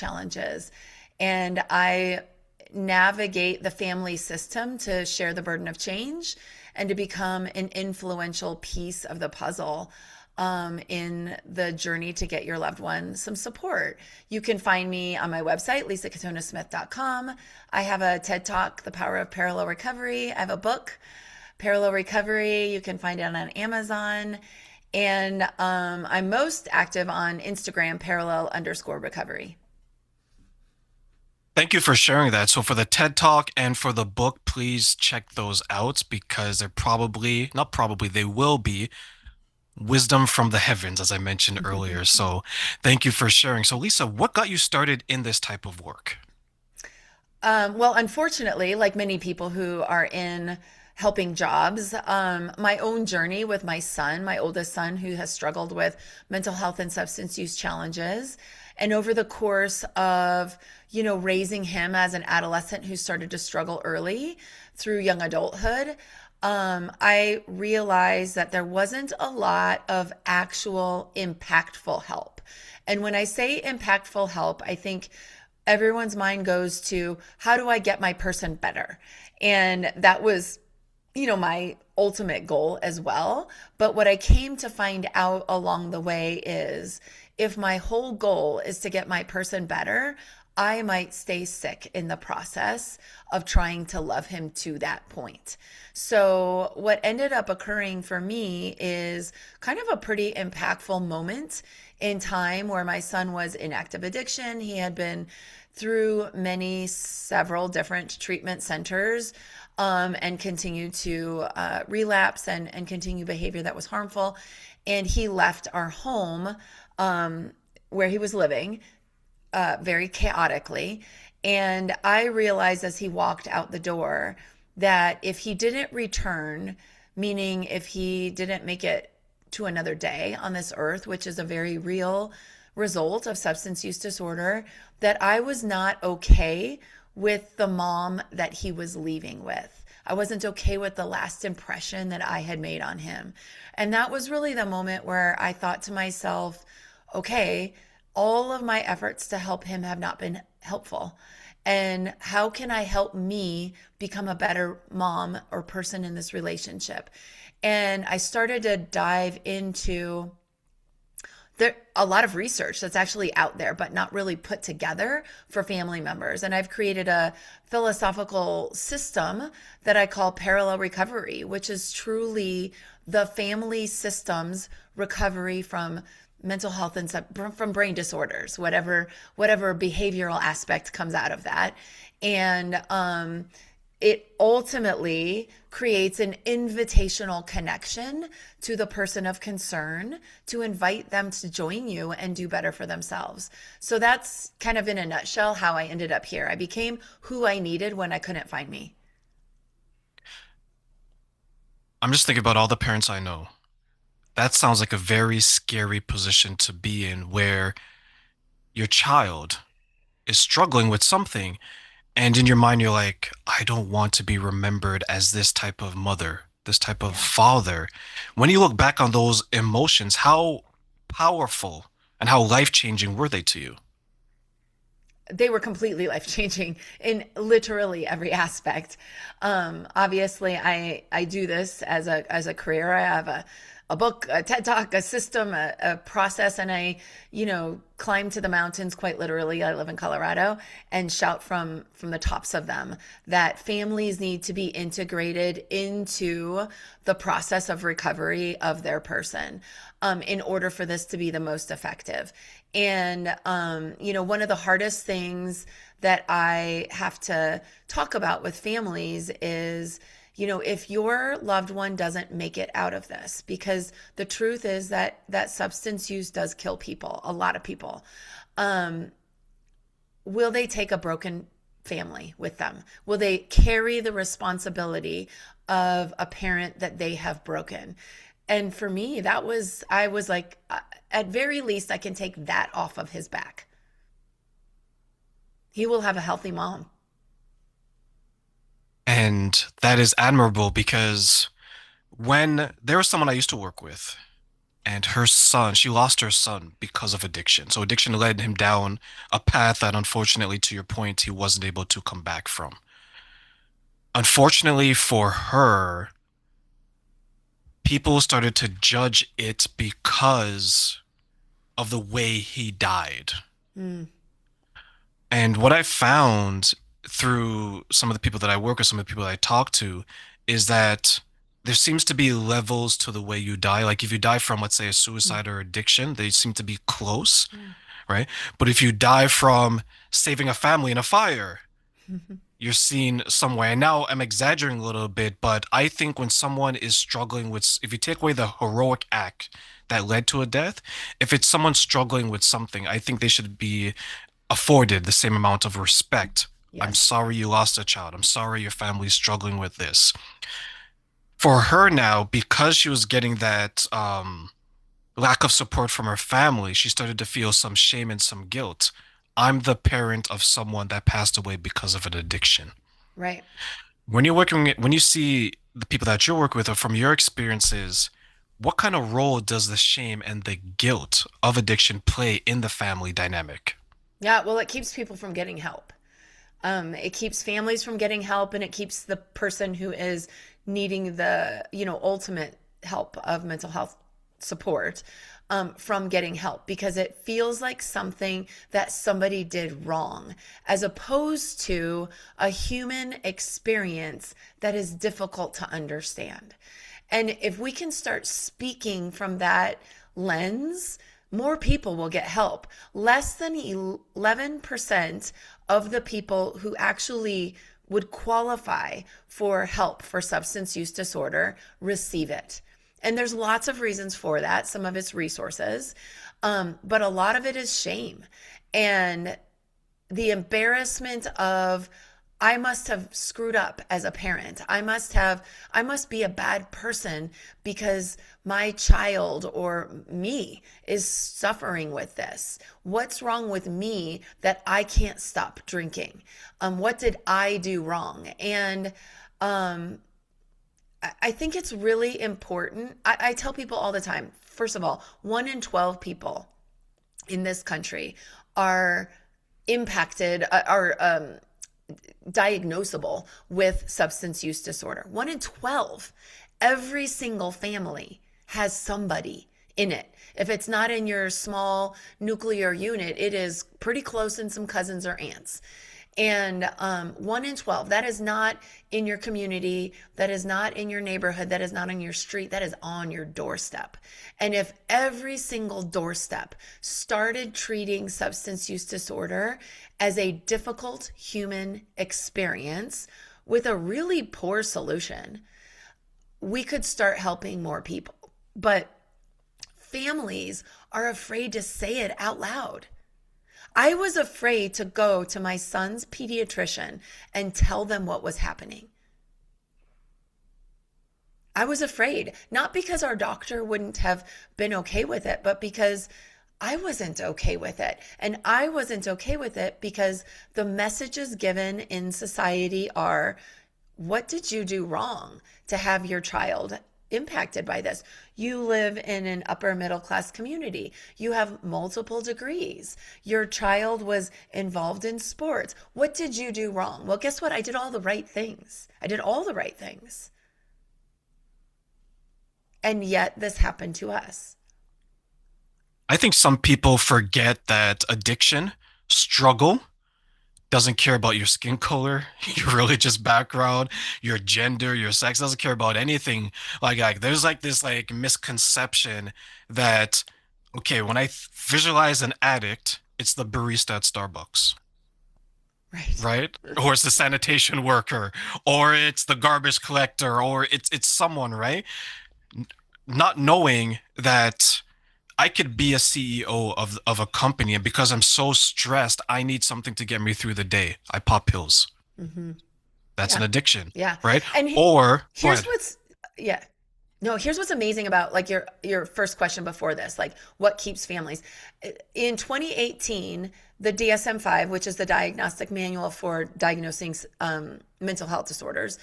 challenges. And I navigate the family system to share the burden of change and to become an influential piece of the puzzle in the journey to get your loved one some support. You can find me on my website, lisakatonesmith.com. I have a TED Talk, The Power of Parallel Recovery. I have a book, Parallel Recovery. You can find it on Amazon. And I'm most active on Instagram, parallel_recovery. Thank you for sharing that. So for the TED Talk and for the book, please check those out because they're probably, not probably, they will be wisdom from the heavens, as I mentioned earlier. So thank you for sharing. So Lisa, what got you started in this type of work? Well, unfortunately, like many people who are in helping jobs, my own journey with my son, my oldest son, who has struggled with mental health and substance use challenges. And over the course of, raising him as an adolescent who started to struggle early through young adulthood, I realized that there wasn't a lot of actual impactful help. And when I say impactful help, I think everyone's mind goes to how do I get my person better? And that was, my ultimate goal as well. But what I came to find out along the way is if my whole goal is to get my person better, I might stay sick in the process of trying to love him to that point. So, what ended up occurring for me is kind of a pretty impactful moment in time where my son was in active addiction. He had been through several different treatment centers and continued to relapse and continue behavior that was harmful. And he left our home where he was living very chaotically. And I realized as he walked out the door that if he didn't return, meaning if he didn't make it to another day on this earth, which is a very real result of substance use disorder, that I was not okay with the mom that he was leaving with. I wasn't okay with the last impression that I had made on him. And that was really the moment where I thought to myself, okay, all of my efforts to help him have not been helpful. And how can I help me become a better mom or person in this relationship? And I started to dive into a lot of research that's actually out there, but not really put together for family members. And I've created a philosophical system that I call parallel recovery, which is truly the family system's recovery from mental health and from brain disorders, whatever behavioral aspect comes out of that. And it ultimately creates an invitational connection to the person of concern to invite them to join you and do better for themselves. So that's kind of in a nutshell how I ended up here. I became who I needed when I couldn't find me. I'm just thinking about all the parents I know. That sounds like a very scary position to be in where your child is struggling with something, and in your mind, you're like, I don't want to be remembered as this type of mother, this type of Yeah. father. When you look back on those emotions, how powerful and how life-changing were they to you? They were completely life changing in literally every aspect. Obviously, I do this as a career. I have a book, a TED Talk, a system, a process, and I, climb to the mountains quite literally. I live in Colorado and shout from the tops of them that families need to be integrated into the process of recovery of their person in order for this to be the most effective. And one of the hardest things that I have to talk about with families is if your loved one doesn't make it out of this, because the truth is that substance use does kill people, a lot of people. um, will they take a broken family with them? Will they carry the responsibility of a parent that they have broken? And for me, I was like, at very least, I can take that off of his back. He will have a healthy mom. And that is admirable because when there was someone I used to work with, and her son, she lost her son because of addiction. So addiction led him down a path that unfortunately, to your point, he wasn't able to come back from. Unfortunately for her, people started to judge it because of the way he died. Mm, And what I found through some of the people that I work with, some of the people that I talk to, is that there seems to be levels to the way you die. Like if you die from, let's say, a mm, suicide or addiction, they seem to be close, yeah. right? But if you die from saving a family in a fire, Mhm. you're seen somewhere. And now I'm exaggerating a little bit, but I think when someone is struggling with, if you take away the heroic act that led to a death, if it's someone struggling with something, I think they should be afforded the same amount of respect. I'm Yes. sorry you lost a child. I'm sorry your family's struggling with this. For her now, because she was getting that lack of support from her family, she started to feel some shame and some guilt. I'm the parent of someone that passed away because of an addiction. Right. When you see the people that you work with, or from your experiences, what kind of role does the shame and the guilt of addiction play in the family dynamic? Yeah. Well, it keeps people from getting help. It keeps families from getting help, and it keeps the person who is needing the, ultimate help of mental health support from getting help, because it feels like something that somebody did wrong, as opposed to a human experience that is difficult to understand. And if we can start speaking from that lens, more people will get help. Less than 11% of the people who actually would qualify for help for substance use disorder receive it. And there's lots of reasons for that. Some of it's resources, but a lot of it is shame and the embarrassment of, I must have screwed up as a parent. I must be a bad person because my child or me is suffering with this. What's wrong with me that I can't stop drinking? What did I do wrong? And um, I think it's really important. I tell people all the time, first of all, 1 in 12 people in this country are impacted, are diagnosable with substance use disorder. 1 in 12. Every single family has somebody in it. If it's not in your small nuclear unit, it is pretty close in some cousins or aunts. And 1 in 12, that is not in your community, that is not in your neighborhood, that is not on your street, that is on your doorstep. And if every single doorstep started treating substance use disorder as a difficult human experience with a really poor solution, we could start helping more people. But families are afraid to say it out loud. I was afraid to go to my son's pediatrician and tell them what was happening. I was afraid, not because our doctor wouldn't have been okay with it, but because I wasn't okay with it. And I wasn't okay with it because the messages given in society are, what did you do wrong to have your child impacted by this? You live in an upper middle class community. You have multiple degrees. Your child was involved in sports. What did you do wrong? Well, guess what? I did all the right things. I did all the right things. And yet this happened to us. I think some people forget that addiction, struggle, doesn't care about your skin color, your religious background, your gender, your sex, doesn't care about anything. Like there's like this like misconception that okay, when I visualize an addict, it's the barista at Starbucks, Right. right? Or it's the sanitation worker, or it's the garbage collector, or it's someone, right? Not knowing that I could be a CEO of a company, and because I'm so stressed, I need something to get me through the day. I pop pills. Mm-hmm. That's an Yeah. addiction, Yeah. right? And Or go here's ahead. what's, yeah. No, here's what's amazing about like your first question before this, like what keeps families. In 2018, the DSM-5, which is the Diagnostic Manual for Diagnosing Mental Health Disorders,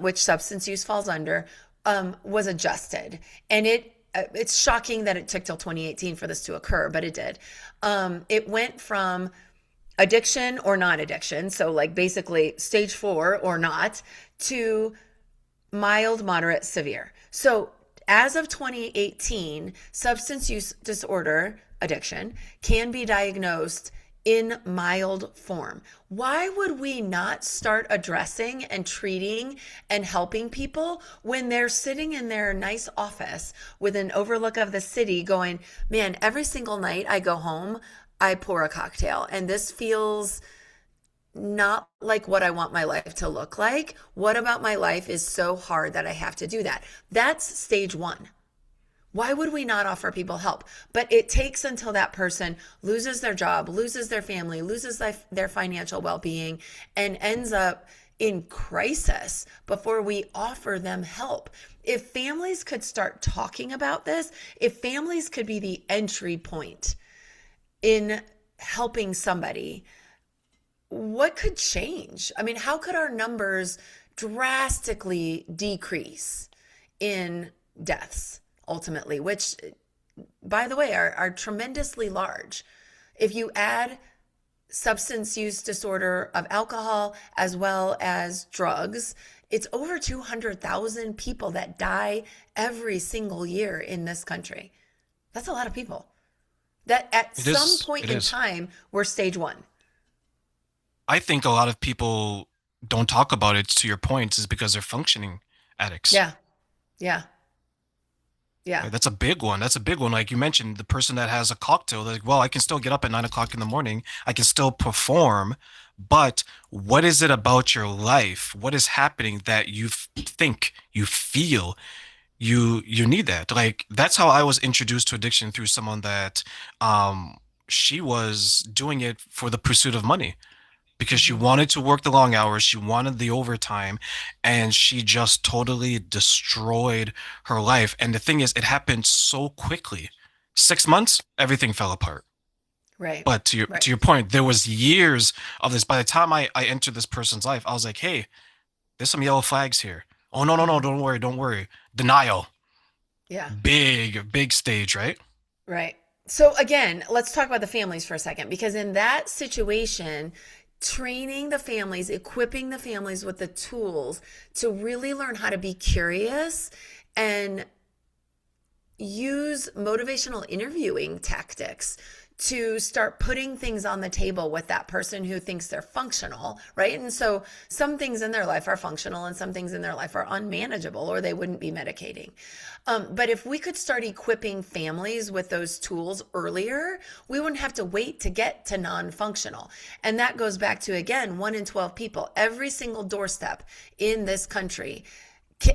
which substance use falls under, was adjusted, and it it's shocking that it took till 2018 for this to occur, but it did. It went from addiction or non addiction, so like basically stage 4 or not, to mild, moderate, severe. So as of 2018, substance use disorder addiction can be diagnosed in mild form. Why would we not start addressing and treating and helping people when they're sitting in their nice office with an overlook of the city going, man, every single night I go home, I pour a cocktail and this feels not like what I want my life to look like. What about my life is so hard that I have to do that? That's stage 1. Why would we not offer people help? But it takes until that person loses their job, loses their family, loses their financial well being, and ends up in crisis before we offer them help. If families could start talking about this, if families could be the entry point in helping somebody, what could change? I mean, how could our numbers drastically decrease in deaths ultimately, which, by the way, are tremendously large? If you add substance use disorder of alcohol as well as drugs, it's over 200,000 people that die every single year in this country. That's a lot of people that at It some is. point It in is. time were stage 1. I think a lot of people don't talk about it, to your point, is because they're functioning addicts. Yeah. Yeah. Yeah. Right? That's a big one. That's a big one. Like you mentioned, the person that has a cocktail, like, well, I can still get up at 9 o'clock in the morning. I can still perform. But what is it about your life? What is happening that you think, you feel you need that? Like that's how I was introduced to addiction, through someone that she was doing it for the pursuit of money, because she Hmm. wanted to work the long hours, she wanted the overtime, and she just totally destroyed her life. And the thing is, it happened so quickly. 6 months, everything fell apart. Right. But to your Right. to your point, there was years of this. By the time I entered this person's life, I was like, hey, there's some yellow flags here. Oh no, no, no, Hmm. don't worry, don't worry. Denial. Yeah. Big stage, right? Right. So again, let's talk about the families for a second, because in that situation, training the families, equipping the families with the tools to really learn how to be curious and use motivational interviewing tactics to start putting things on the table with that person who thinks they're functional, right? And so some things in their life are functional and some things in their life are unmanageable, or they wouldn't be medicating. But if we could start equipping families with those tools earlier, we wouldn't have to wait to get to non-functional. And that goes back to, again, 1 in 12 people, every single doorstep in this country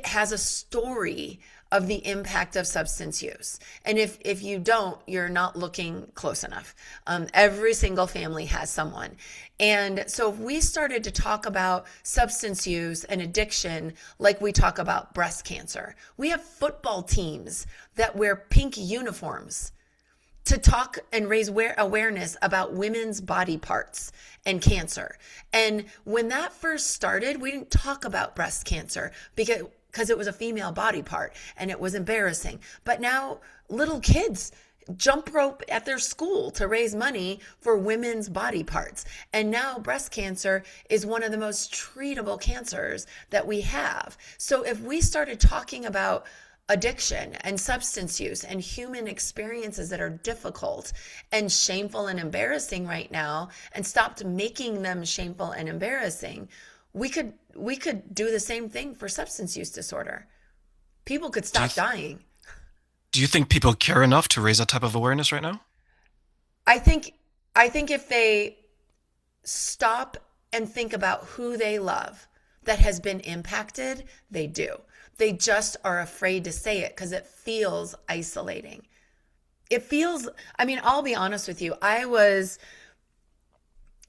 has a story of the impact of substance use. And if you don't, you're not looking close enough. Every single family has someone. And so if we started to talk about substance use and addiction like we talk about breast cancer, we have football teams that wear pink uniforms to talk and raise awareness about women's body parts and cancer. And when that first started, we didn't talk about breast cancer because it was a female body part and it was embarrassing. But now little kids jump rope at their school to raise money for women's body parts. And now breast cancer is one of the most treatable cancers that we have. So if we started talking about addiction and substance use and human experiences that are difficult and shameful and embarrassing right now, and stopped making them shameful and embarrassing, we could do the same thing for substance use disorder. People could Do you stop dying. do you think people care enough to raise that type of awareness right now? I think I think if they stop and think about who they love that has been impacted, they do. They just are afraid to say it because it feels isolating. It feels, I mean, I'll be honest with you, I was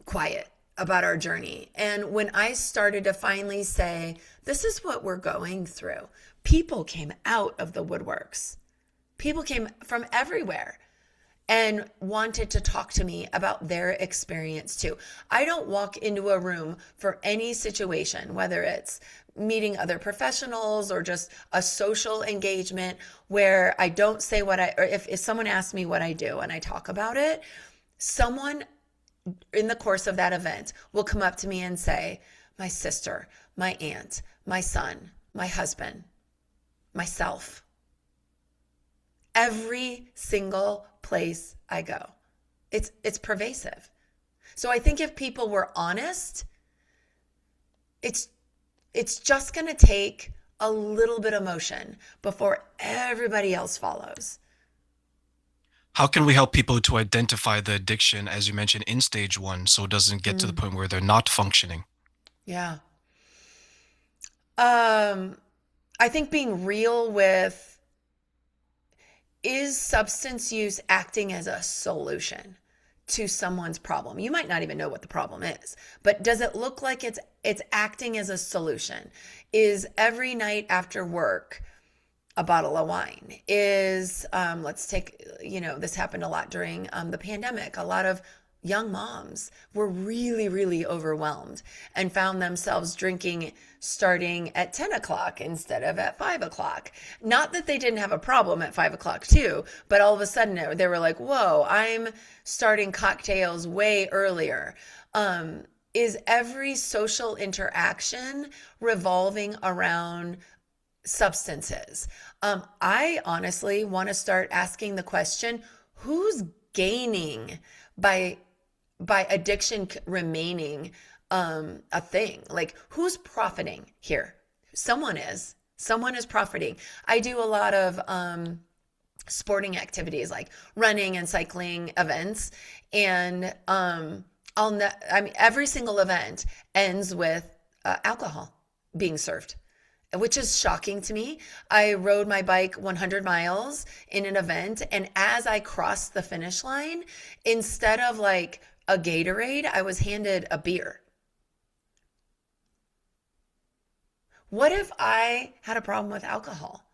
quiet about our journey. And when I started to finally say, this is what we're going through, people came out of the woodworks. People came from everywhere. and wanted to talk to me about their experience too. I don't walk into a room for any situation, whether it's meeting other professionals or just a social engagement, where I don't say what I, or if someone asks me what I do and I talk about it, someone in the course of that event will come up to me and say, my sister, my aunt, my son, my husband, myself. Every single place I go. It's pervasive. So I think if people were honest, it's it's just going to take a little bit of motion before everybody else follows. How can we help people to identify the addiction, as you mentioned, in stage one, so it doesn't get to the Mm, point where they're not functioning? yeah. Um I think being real with, is substance use acting as a solution to someone's problem? You might not even know what the problem is, but does it look like it's acting as a solution? Is every night after work a bottle of wine? Is let's take, this happened a lot during the pandemic. A lot of young moms were really, really overwhelmed and found themselves drinking starting at 10 o'clock instead of at 5 o'clock. Not that they didn't have a problem at 5 o'clock too, but all of a sudden they were like, whoa, I'm starting cocktails way earlier. Is every social interaction revolving around substances? I honestly want to start asking the question, who's gaining by addiction remaining a thing? Like, who's profiting here? Someone is profiting. I do a lot of sporting activities like running and cycling events, and I mean, every single event ends with alcohol being served, which is shocking to me. I rode my bike 100 miles in an event, and as I crossed the finish line, instead of like a Gatorade, I was handed a beer. What if I had a problem with alcohol?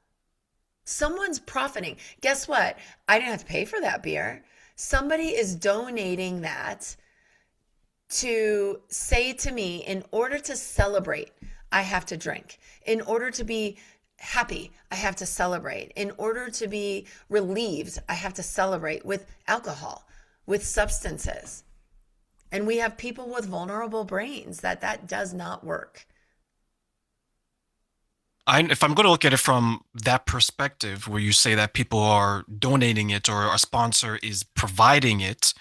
Someone's profiting. Guess what? I didn't have to pay for that beer. Somebody is donating that to say to me, in order to celebrate, I have to drink. In order to be happy, I have to celebrate. In order to be relieved, I have to celebrate with alcohol, with substances. And we have people with vulnerable brains that does not work. If I'm going to look at it from that perspective, where you say that people are donating it or a sponsor is providing it,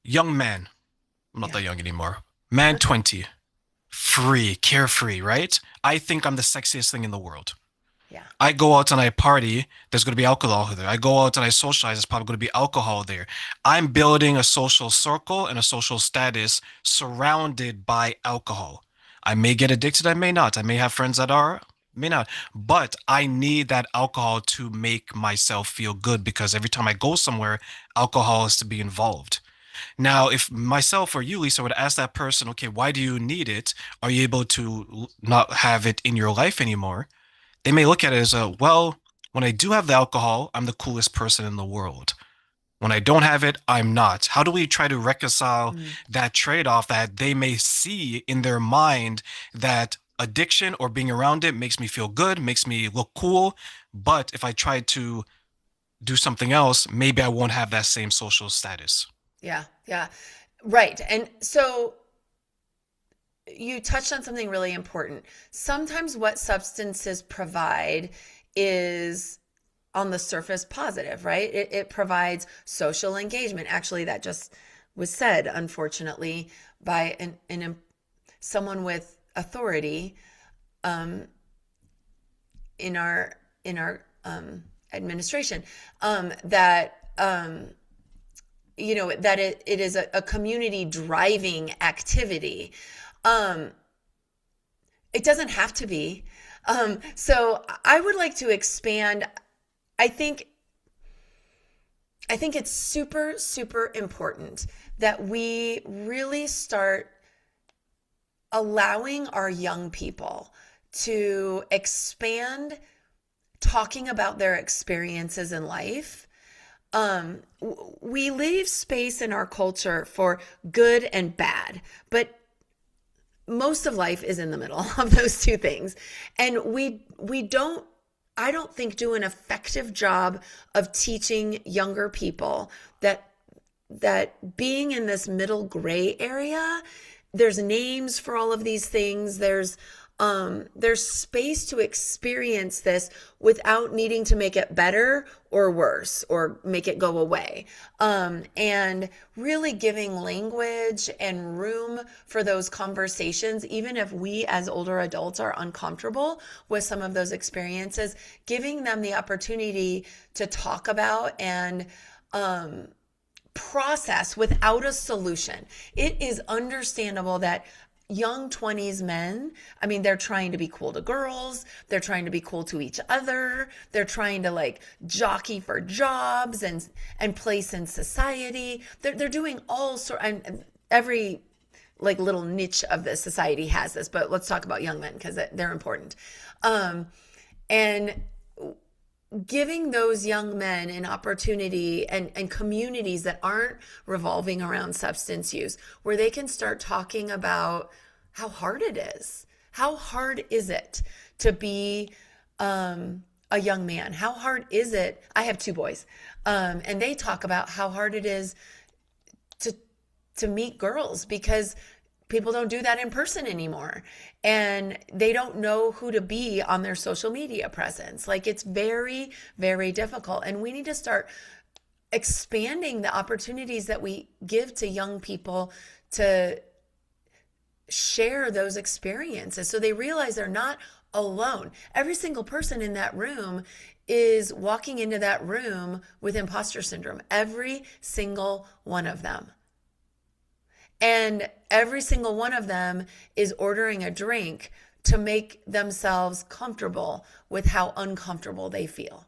young man, I'm not Yeah. that young anymore, man 20, free, carefree, right? I think I'm the sexiest thing in the world. Yeah. I go out and I party, there's going to be alcohol there. I go out and I socialize, there's probably going to be alcohol there. I'm building a social circle and a social status surrounded by alcohol. I may get addicted, I may not. I may have friends that are, may not. But I need that alcohol to make myself feel good, because every time I go somewhere, alcohol is to be involved. Now, if myself or you, Lisa, would ask that person, okay, why do you need it? Are you able to not have it in your life anymore? They may look at it as a, well, when I do have the alcohol, I'm the coolest person in the world. When I don't have it, I'm not. How do we try to reconcile Mm, that trade-off that they may see in their mind, that addiction or being around it makes me feel good, makes me look cool, but if I try to do something else, maybe I won't have that same social status. yeah. Yeah. Right. And so you touched on something really important. Sometimes what substances provide is on the surface positive, right? It provides social engagement. Actually, that just was said, unfortunately, by someone with authority um, in our administration, that that it is a community driving activity. Um, it doesn't have to be. So I would like to expand. I think I think it's super, super important that we really start allowing our young people to expand talking about their experiences in life, We leave space in our culture for good and bad, but most of life is in the middle of those two things. And we don't, I don't think, do an effective job of teaching younger people that being in this middle gray area, there's names for all of these things. There's space to experience this without needing to make it better or worse or make it go away. And really giving language and room for those conversations, even if we as older adults are uncomfortable with some of those experiences, giving them the opportunity to talk about and process without a solution. It is understandable that young 20s men, I mean, they're trying to be cool to girls, they're trying to be cool to each other, they're trying to like jockey for jobs and place in society. They're doing all sort, and every like little niche of the society has this, but let's talk about young men because they're important. And giving those young men an opportunity and communities that aren't revolving around substance use, where they can start talking about how hard it is. How hard is it to be a young man? How hard is it? I have two boys, and they talk about how hard it is to to meet girls because people don't do that in person anymore, and they don't know who to be on their social media presence. Like, it's very, very difficult, and we need to start expanding the opportunities that we give to young people to share those experiences so they realize they're not alone. Every single person in that room is walking into that room with imposter syndrome, every single one of them. And every single one of them is ordering a drink to make themselves comfortable with how uncomfortable they feel.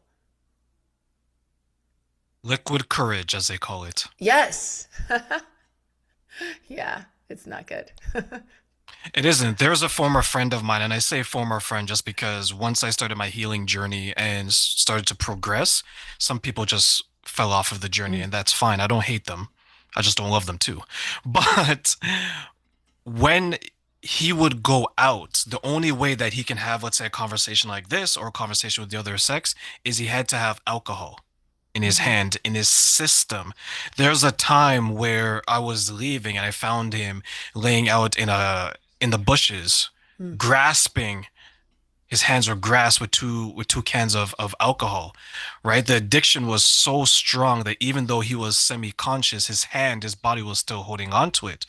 Liquid courage, as they call it. Yes. Yeah, it's not good. It isn't. There's a former friend of mine, and I say former friend just because once I started my healing journey and started to progress, some people just fell off of the journey, Mm, and that's fine. I don't hate them. I just don't love them too. But when he would go out, the only way that he can have, let's say, a conversation like this or a conversation with the other sex is he had to have alcohol in his mhm, hand, in his system. There's a time where I was leaving and I found him laying out in the bushes, mm, grasping. His hands were grasped with two cans of alcohol, right? The addiction was so strong that even though he was semi-conscious, his body was still holding on to it.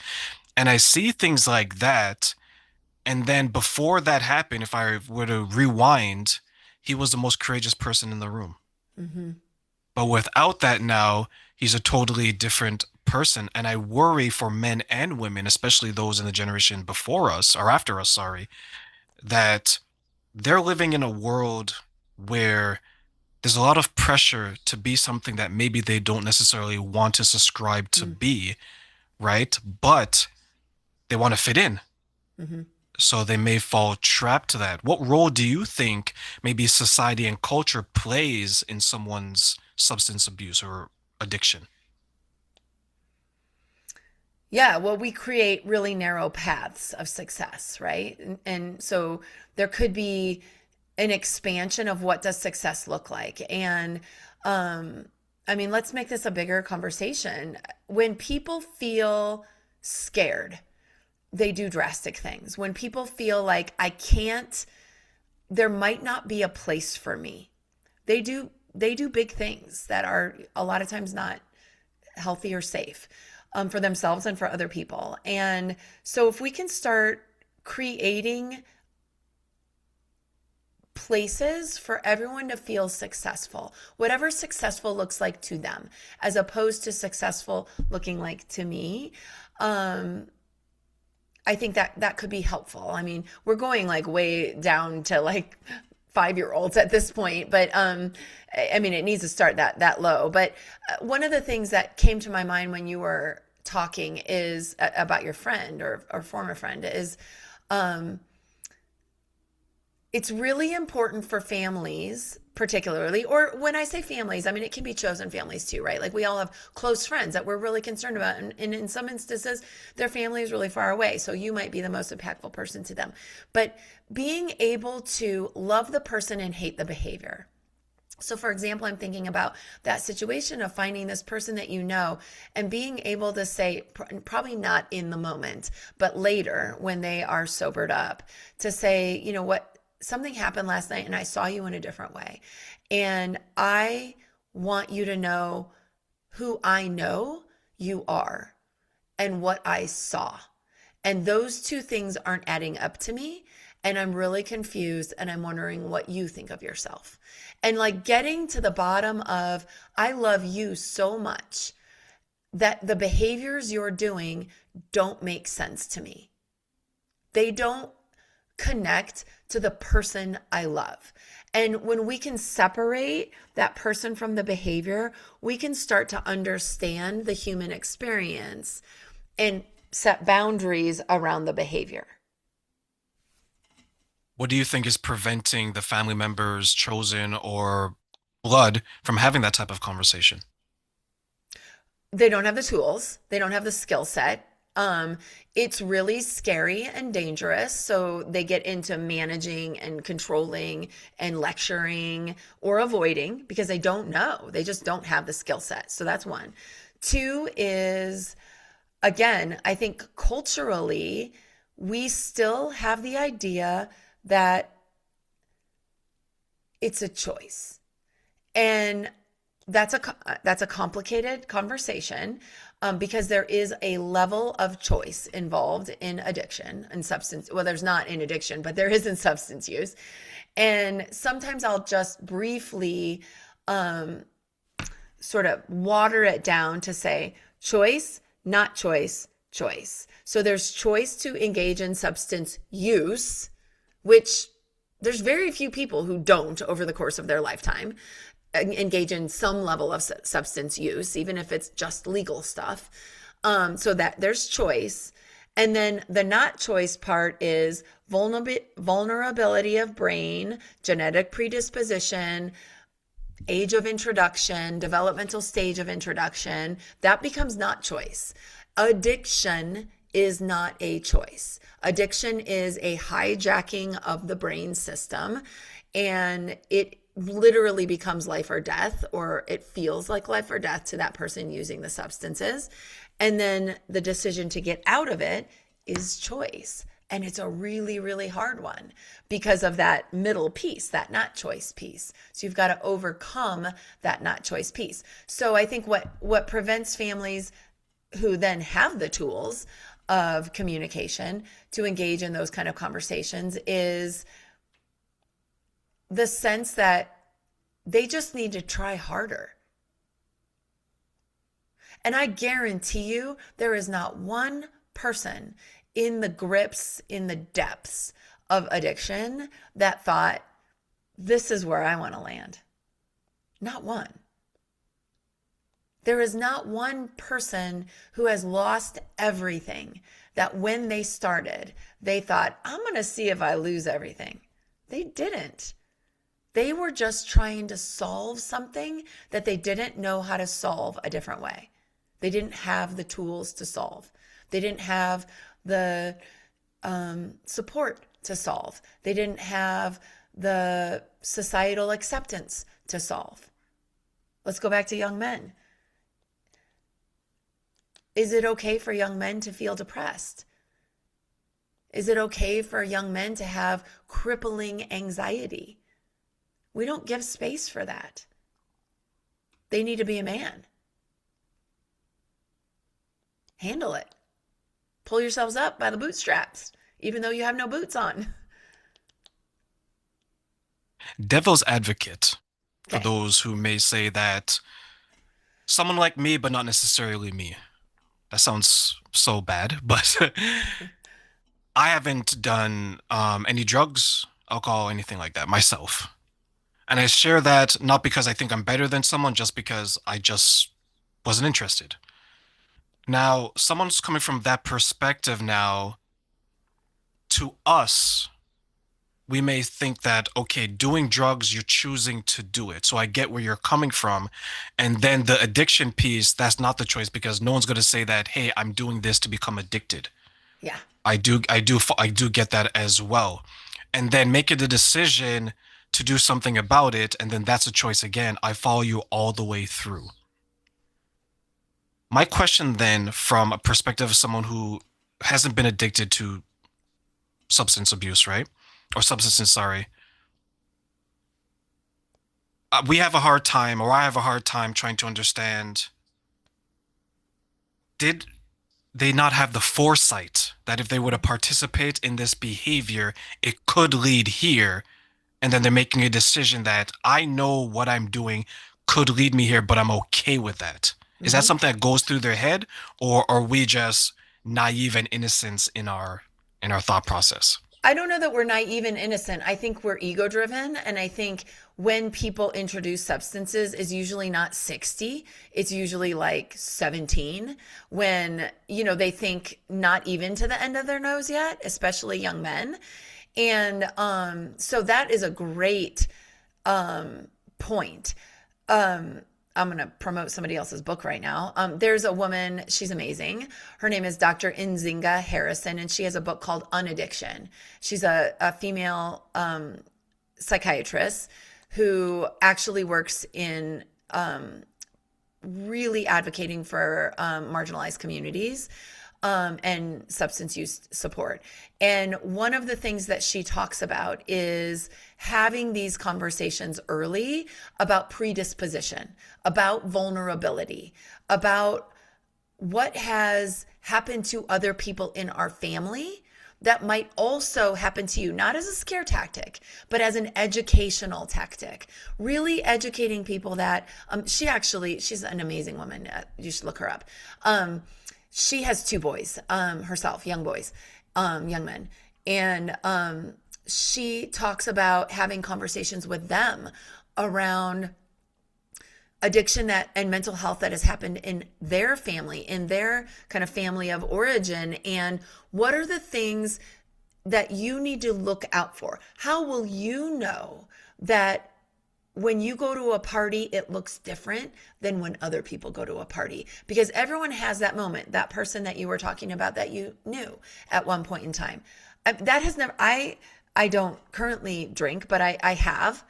And I see things like that. And then before that happened, if I were to rewind, he was the most courageous person in the room. mhm. But without that now, he's a totally different person. And I worry for men and women, especially those in the generation before us or after us, sorry, that they're living in a world where there's a lot of pressure to be something that maybe they don't necessarily want to subscribe to Mm, be, right? But they want to fit in. mhm. So they may fall trapped to that. What role do you think maybe society and culture plays in someone's substance abuse or addiction? Yeah, well, we create really narrow paths of success, right? And so there could be an expansion of what does success look like. And um, I mean, let's make this a bigger conversation. When people feel scared, they do drastic things. When people feel like I can't, there might not be a place for me. They do big things that are a lot of times not healthy or safe for themselves and for other people. And so if we can start creating places for everyone to feel successful, whatever successful looks like to them, as opposed to successful looking like to me, um, I think that could be helpful. I mean, we're going like way down to like 5 year olds at this point, but I mean, it needs to start that low. But one of the things that came to my mind when you were talking is about your friend or former friend is um, it's really important for families particularly, or when I say families, I mean, it can be chosen families too, right? Like we all have close friends that we're really concerned about. And in some instances, their family is really far away. So you might be the most impactful person to them. But being able to love the person and hate the behavior. So, for example, I'm thinking about that situation of finding this person that you know and being able to say, probably not in the moment, but later when they are sobered up, to say, you know what, something happened last night and I saw you in a different way. And I want you to know who I know you are and what I saw. And those two things aren't adding up to me. And I'm really confused and I'm wondering what you think of yourself. And like getting to the bottom of, I love you so much that the behaviors you're doing don't make sense to me. They don't connect to the person I love. And when we can separate that person from the behavior, we can start to understand the human experience and set boundaries around the behavior. What do you think is preventing the family members, chosen or blood, from having that type of conversation? They don't have the tools, they don't have the skill set. Um, it's really scary and dangerous. So they get into managing and controlling and lecturing or avoiding because they don't know. They just don't have the skill set. So that's one. Two is, again, I think culturally, we still have the idea that it's a choice. And that's a complicated conversation, because there is a level of choice involved in addiction and substance. Well, there's not in addiction, but there is in substance use. And sometimes I'll just briefly um, sort of water it down to say choice, not choice, choice. So there's choice to engage in substance use, which there's very few people who don't over the course of their lifetime engage in some level of substance use, even if it's just legal stuff. So that there's choice. And then the not choice part is vulnerability of brain, genetic predisposition, age of introduction, developmental stage of introduction. That becomes not choice. Addiction is not a choice. Addiction is a hijacking of the brain system, and it literally becomes life or death, or it feels like life or death to that person using the substances. And then the decision to get out of it is choice. And it's a really, really hard one because of that middle piece, that not choice piece. So you've got to overcome that not choice piece. So I think what prevents families who then have the tools of communication to engage in those kind of conversations is the sense that they just need to try harder. And I guarantee you, there is not one person in the grips, in the depths of addiction that thought, this is where I want to land. Not one. There is not one person who has lost everything that when they started, they thought, I'm going to see if I lose everything. They didn't. They were just trying to solve something that they didn't know how to solve a different way. They didn't have the tools to solve. They didn't have the support to solve. They didn't have the societal acceptance to solve. Let's go back to young men. Is it okay for young men to feel depressed? Is it okay for young men to have crippling anxiety? We don't give space for that. They need to be a man. Handle it. Pull yourselves up by the bootstraps, even though you have no boots on. Devil's advocate, for Okay. those who may say that someone like me, but not necessarily me. That sounds so bad, but I haven't done any drugs, alcohol, anything like that myself. And I share that not because I think I'm better than someone, just because I just wasn't interested. Now, someone's coming from that perspective now to us. we may think that, okay, doing drugs, you're choosing to do it. So I get where you're coming from. And then the addiction piece, that's not the choice because no one's going to say that, hey, I'm doing this to become addicted. Yeah. I do get that as well. And then making the decision to do something about it, and then that's a choice again. I follow you all the way through. My question then, from a perspective of someone who hasn't been addicted to substance abuse, right? Or substances, sorry. We have a hard time, or I have a hard time trying to understand, did they not have the foresight that if they were to participate in this behavior, it could lead here? And then they're making a decision that I know what I'm doing could lead me here, but I'm okay with that. Is that Hmm. something that goes through their head, or are we just naive and innocent in our thought process? I don't know that we're naive and innocent. I think we're ego driven. And I think when people introduce substances is usually not 60. It's usually like 17 when, they think not even to the end of their nose yet, especially young men. And so that is a great point. I'm going to promote somebody else's book right now. There's a woman, she's amazing. Her name is Dr. Nzinga Harrison, and she has a book called Unaddiction. She's a female psychiatrist who actually works in really advocating for marginalized communities and substance use support. And one of the things that she talks about is having these conversations early about predisposition, about vulnerability, about what has happened to other people in our family that might also happen to you, not as a scare tactic, but as an educational tactic. Really educating people that she's an amazing woman. You should look her up. She has two boys herself, young boys, young men. And she talks about having conversations with them around addiction that and mental health that has happened in their family, in their kind of family of origin, and what are the things that you need to look out for. How will you know that when you go to a party it looks different than when other people go to a party? Because everyone has that moment, that person that you were talking about that you knew at one point in time. That has never I don't currently drink, but I have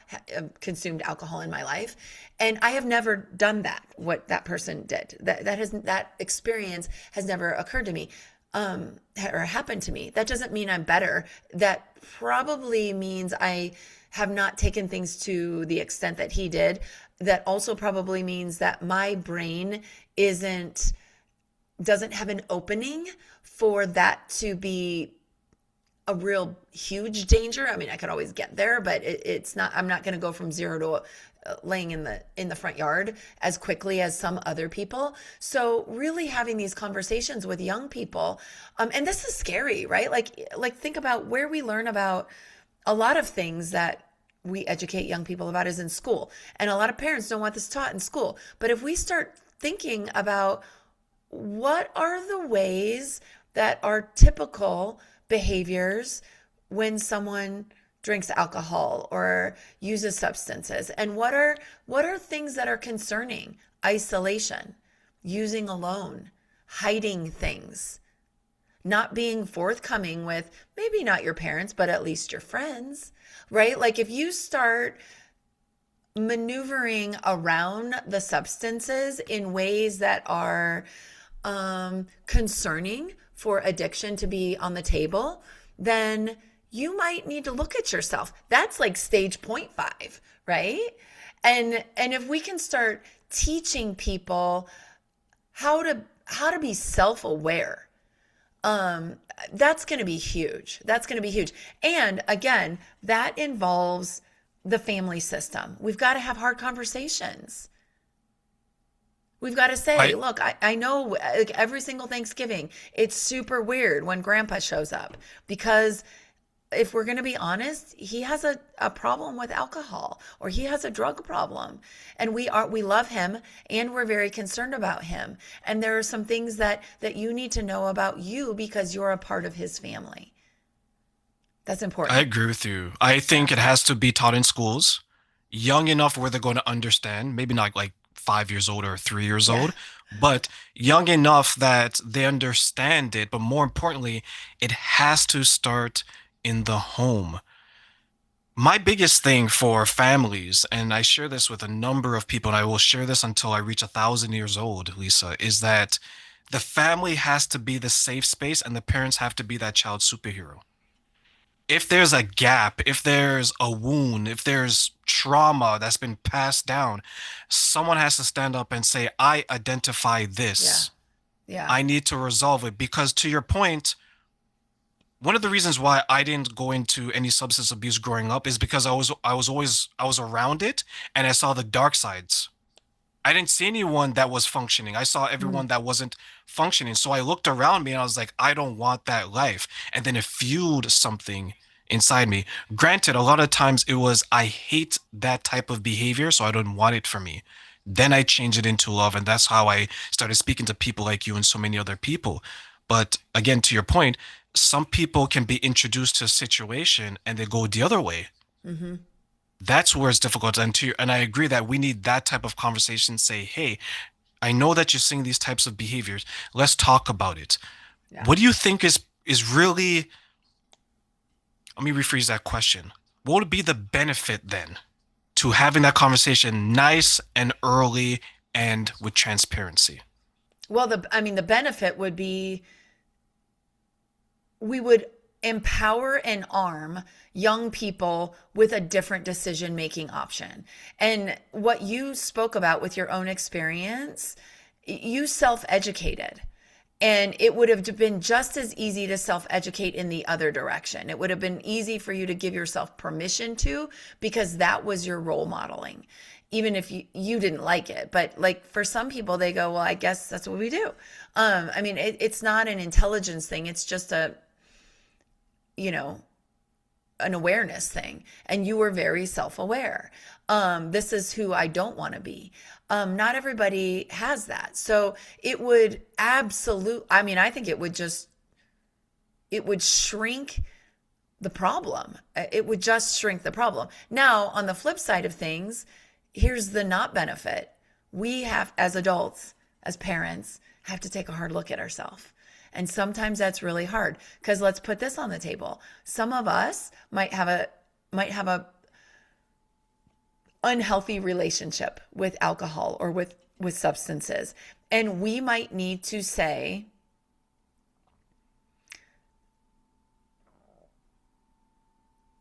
consumed alcohol in my life, and I have never done that. What that person did, that experience has never occurred to me, or happened to me. That doesn't mean I'm better. That probably means I have not taken things to the extent that he did. That also probably means that my brain isn't doesn't have an opening for that to be a real huge danger. I mean, I could always get there, but it's not. I'm not going to go from zero to laying in the front yard as quickly as some other people. So really having these conversations with young people, and this is scary, right? Like think about where we learn about a lot of things that we educate young people about is in school, and a lot of parents don't want this taught in school. But if we start thinking about what are the ways that are typical behaviors when someone drinks alcohol or uses substances, and what are things that are concerning: isolation, using alone, hiding things, not being forthcoming with maybe not your parents but at least your friends, right? Like if you start maneuvering around the substances in ways that are concerning for addiction to be on the table, then you might need to look at yourself. That's like stage point five, right? And if we can start teaching people how to be self-aware, that's going to be huge. That's going to be huge. And again, that involves the family system. We've got to have hard conversations. We've got to say, I look, I know like every single Thanksgiving, it's super weird when grandpa shows up because if we're going to be honest, he has a problem with alcohol or he has a drug problem. And we love him and we're very concerned about him. And there are some things that you need to know about you because you're a part of his family. That's I important. agree with you. I Yeah. think it has to be taught in schools, young enough where they're going to understand, maybe not like 5 years old or 3 years Yeah. old, but young enough that they understand it. But more importantly, it has to start in the home. My biggest thing for families, and I share this with a number of people, and I will share this until I reach 1,000 years old, Lisa, is that the family has to be the safe space and the parents have to be that child superhero. If there's a gap, if there's a wound, if there's trauma that's been passed down, someone has to stand up and say, I identify Yeah. this. Yeah. I need to resolve it. Because to your point, one of the reasons why I didn't go into any substance abuse growing up is because I was around it and I saw the dark sides. I didn't see anyone that was functioning. I saw Mm. everyone that wasn't functioning. So I looked around me and I was like, I don't want that life. And then it fueled something inside me. Granted, a lot of times it was, I hate that type of behavior, so I don't want it for me. Then I changed it into love. And that's how I started speaking to people like you and so many other people. But again, to your point, some people can be introduced to a situation and they go the other way. Mm-hmm. That's where it's difficult. And I agree that we need that type of conversation. Say, hey, I know that you're seeing these types of behaviors. Let's talk about it. Yeah. What do you think is really? Let me rephrase that question. What would be the benefit then to having that conversation nice and early and with transparency? Well, I mean, the benefit would be we would empower and arm young people with a different decision making option. And what you spoke about with your own experience, you self educated. And it would have been just as easy to self educate in the other direction. It would have been easy for you to give yourself permission to, because that was your role modeling, even if you didn't like it. But like for some people, they go, well, I guess that's what we do. I mean, it's not an intelligence thing, it's just you know, an awareness thing. And you were very self aware. This is who I don't want to be. Not everybody has that. So it would I mean, I think it would shrink the problem. It would just shrink the problem. Now, on the flip side of things, here's the not benefit. We have, as adults, as parents, have to take a hard look at ourselves. And sometimes that's really hard, because let's put this on the table. Some of us might have a unhealthy relationship with alcohol or with substances. And we might need to say,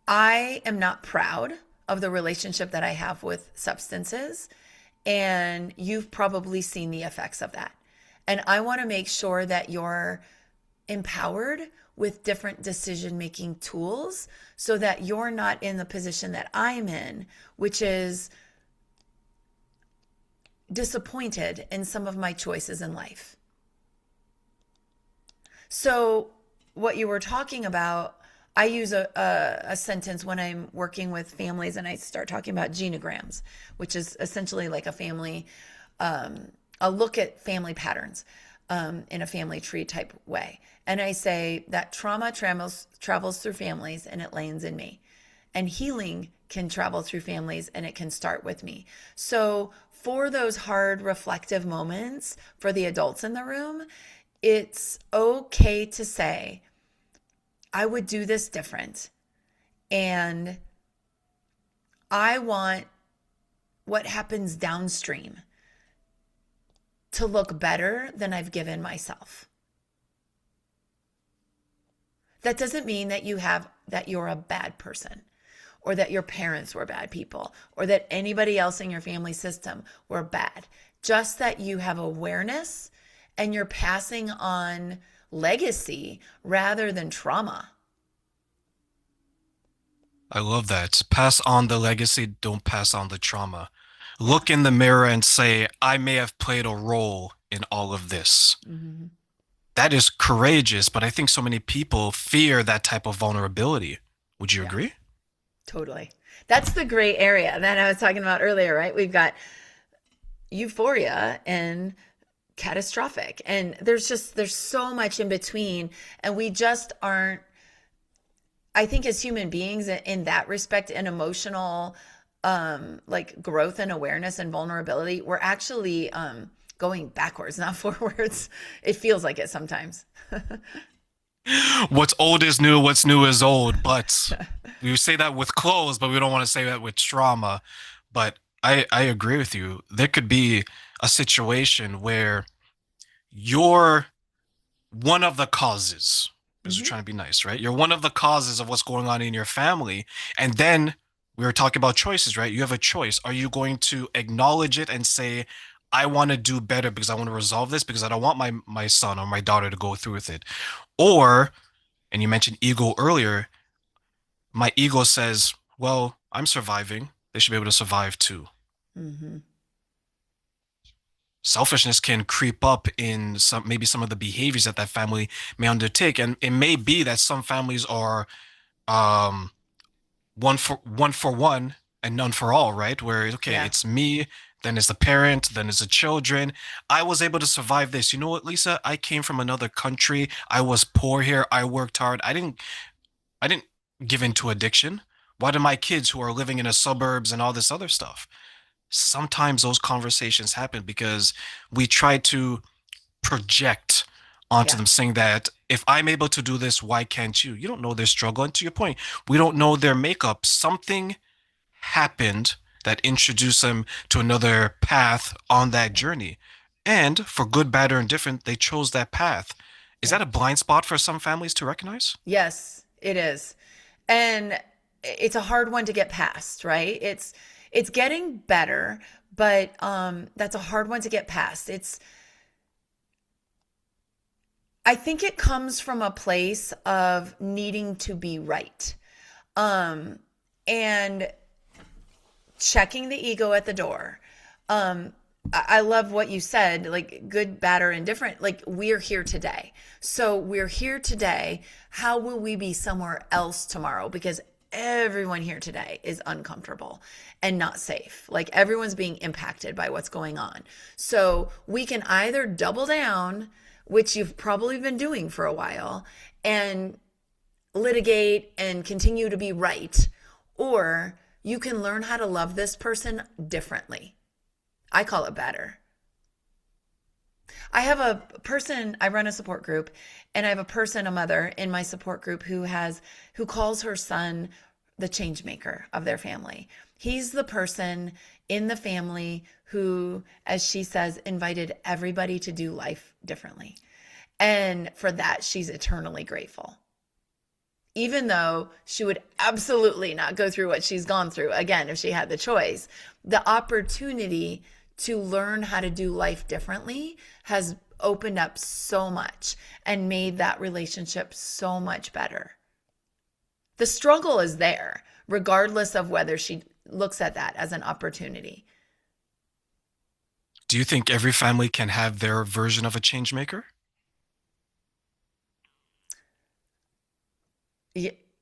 I am not proud of the relationship that I have with substances. And you've probably seen the effects of that. And I want to make sure that you're empowered with different decision making tools so that you're not in the position that I'm in, which is disappointed in some of my choices in life. So, what you were talking about, I use a sentence when I'm working with families and I start talking about genograms, which is essentially like a look at family patterns in a family tree type way. And I say that trauma travels through families and it lands in me. And healing can travel through families and it can start with me. So, for those hard reflective moments for the adults in the room, it's okay to say, I would do this different. And I want what happens downstream to look better than I've given myself. That doesn't mean that you're a bad person, or that your parents were bad people, or that anybody else in your family system were bad. Just that you have awareness and you're passing on legacy rather than trauma. I love that. Pass on the legacy, don't pass on the trauma. Yeah. Look in the mirror and say, I may have played a role in all of this. Mm-hmm. That is courageous, but I think so many people fear that type of vulnerability. Would you Yeah, agree? totally. That's the gray area that I was talking about earlier, right? We've got euphoria and catastrophic. And there's so much in between. And we just aren't, I think as human beings in that respect, in emotional like growth and awareness and vulnerability, we're actually going backwards, not forwards. It feels like it sometimes. What's old is new, what's new is old. But we say that with clothes, but we don't want to say that with trauma. But I agree with you. There could be a situation where you're one of the causes, because we're Hmm. trying to be nice, right? You're one of the causes of what's going on in your family. And then we were talking about choices, right? You have a choice. Are you going to acknowledge it and say, I want to do better because I want to resolve this because I don't want my son or my daughter to go through with it? Or, and you mentioned ego earlier, my ego says, well, I'm surviving. They should be able to survive too. Hmm. Selfishness can creep up in some maybe some of the behaviors that that family may undertake, and it may be that some families are um one for one and none for all, right? Where okay, Yeah. it's me, then it's the parent, then it's the children. I was able to survive this. You know what, Lisa? I came from another country. I was poor here. I worked hard. I didn't give in to addiction. Why do my kids who are living in the suburbs and all this other stuff? Sometimes those conversations happen because we try to project onto Yeah. them saying that if I'm able to do this, why can't you? You don't know their struggle. And to your point, we don't know their makeup. Something happened that introduced them to another path on that Yeah. journey. And for good, bad, or indifferent, they chose that path. Is Yeah. that a blind spot for some families to recognize? Yes, it is. And it's a hard one to get past, right? It's getting better, but that's a hard one to get past. It's I think it comes from a place of needing to be right. Um and checking the ego at the door. I love what you said, like good, bad, or indifferent. Like we're here today. So we're here today. How will we be somewhere else tomorrow? Because everyone here today is uncomfortable and not safe. Like everyone's being impacted by what's going on. So we can either double down, which you've probably been doing for a while, and litigate and continue to be right, or you can learn how to love this person differently. I call it better. I have a person, I run a support group, and I have a person, a mother in my support group who calls her son the change maker of their family. He's the person in the family who, as she says, invited everybody to do life differently. And for that, she's eternally grateful. Even though she would absolutely not go through what she's gone through again if she had the choice, the opportunity to learn how to do life differently has opened up so much and made that relationship so much better. The struggle is there, regardless of whether she looks at that as an opportunity. Do you think every family can have their version of a change maker?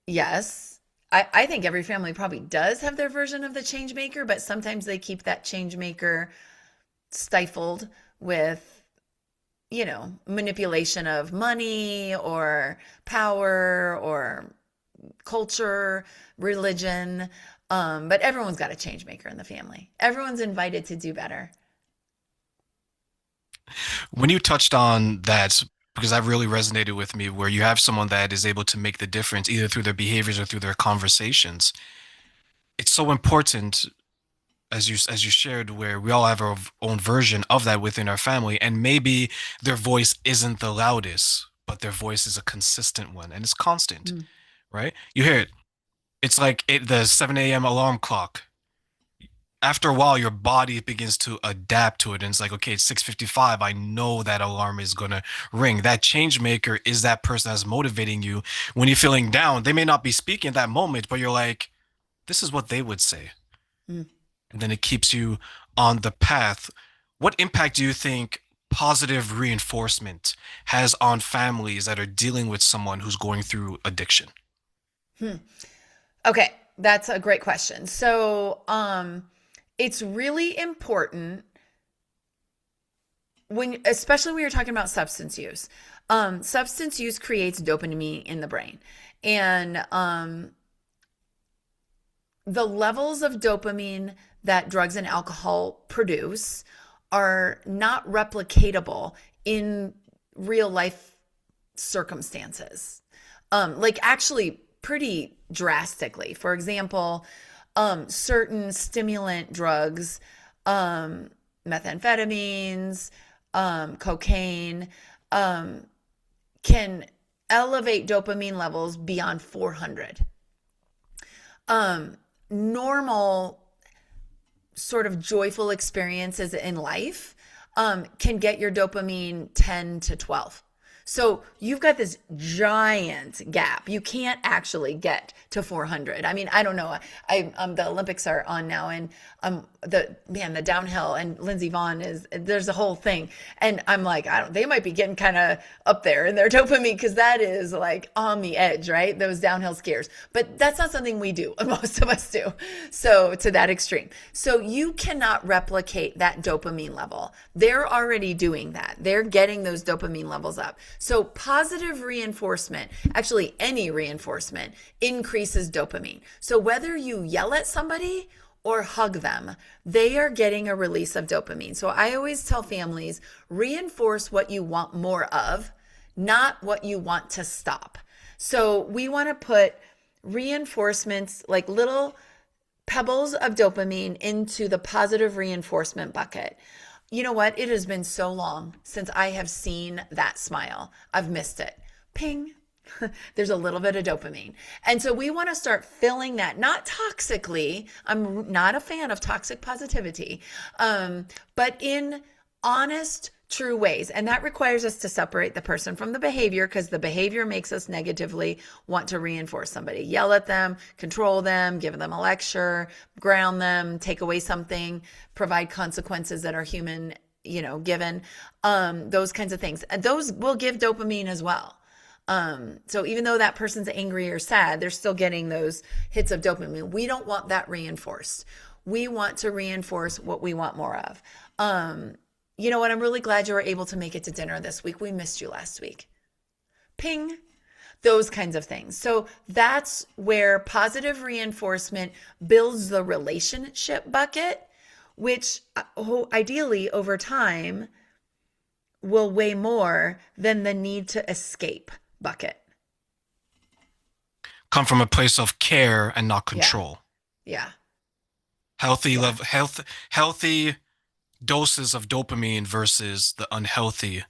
Yes. I think every family probably does have their version of the change maker, but sometimes they keep that change maker stifled with, manipulation of money or power or culture, religion. But everyone's got a change maker in the family. Everyone's invited to do better. When you touched on that, because that really resonated with me, where you have someone that is able to make the difference either through their behaviors or through their conversations, it's so important as you shared, where we all have our own version of that within our family, and maybe their voice isn't the loudest, but their voice is a consistent one and it's constant, Mm. right? You hear it. It's like the 7 a.m. alarm clock. After a while your body begins to adapt to it and it's like, okay, it's 6:55, I know that alarm is gonna ring. That change maker is that person that's motivating you when you're feeling down. They may not be speaking at that moment, but you're like, this is what they would say, Mm. and then it keeps you on the path. What impact do you think positive reinforcement has on families that are dealing with someone who's going through addiction? Hmm. Okay, that's a great question. So, it's really important especially when you're talking about substance use. Substance use creates dopamine in the brain. And the levels of dopamine that drugs and alcohol produce are not replicatable in real life circumstances. Like actually pretty drastically. For example, certain stimulant drugs, methamphetamines, cocaine, can elevate dopamine levels beyond 400. Normal sort of joyful experiences in life can get your dopamine 10 to 12. So you've got this giant gap. You can't actually get to 400. I mean, I don't know. The Olympics are on now, and the downhill, and Lindsey Vonn there's a whole thing, and I'm like, they might be getting kind of up there in their dopamine because that is like on the edge, right? Those downhill skiers, but that's not something we do. Most of us do. So to that extreme, so you cannot replicate that dopamine level. They're already doing that. They're getting those dopamine levels up. So positive reinforcement, actually any reinforcement, increases dopamine. So whether you yell at somebody or hug them, they are getting a release of dopamine. So I always tell families, reinforce what you want more of, not what you want to stop. So we want to put reinforcements, like little pebbles of dopamine, into the positive reinforcement bucket. You know what? It has been so long since I have seen that smile. I've missed it. Ping. There's a little bit of dopamine. And so we want to start filling that, not toxically. I'm not a fan of toxic positivity, but in honest, true ways. And that requires us to separate the person from the behavior, because the behavior makes us negatively want to reinforce somebody, yell at them, control them, give them a lecture, ground them, take away something, provide consequences that are human, given, those kinds of things. And those will give dopamine as well. So even though that person's angry or sad, they're still getting those hits of dopamine. We don't want that reinforced. We want to reinforce what we want more of. You know what? I'm really glad you were able to make it to dinner this week. We missed you last week. Ping. Those kinds of things. So that's where positive reinforcement builds the relationship bucket, which ideally over time will weigh more than the need to escape bucket. Come from a place of care and not Yeah. control. Yeah. Healthy Yeah. love, healthy doses of dopamine versus the unhealthy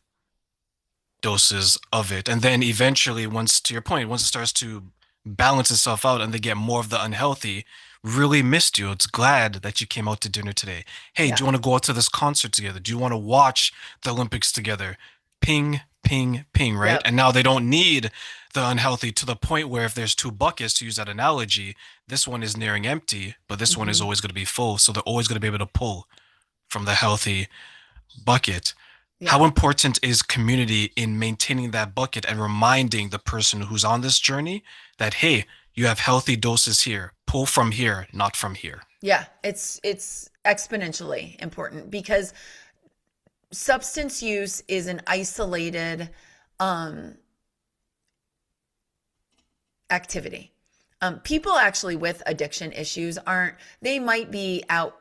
doses of it. And then eventually, once, to your point, once it starts to balance itself out and they get more of the unhealthy, really missed you. It's glad that you came out to dinner today. Hey, do Yeah. you want to go out to this concert together? Do you want to watch the Olympics together? Ping, ping, ping, right? Yep. And now they don't need the unhealthy, to the point where if there's two buckets, to use that analogy, this one is nearing empty, but this one is Mm-hmm. always going to be full. So they're always going to be able to pull from the healthy bucket. Yeah. How important is community in maintaining that bucket and reminding the person who's on this journey that, hey, you have healthy doses here, pull from here, not from here? Yeah. It's exponentially important because substance use is an isolated um, activity. People actually with addiction issues they might be out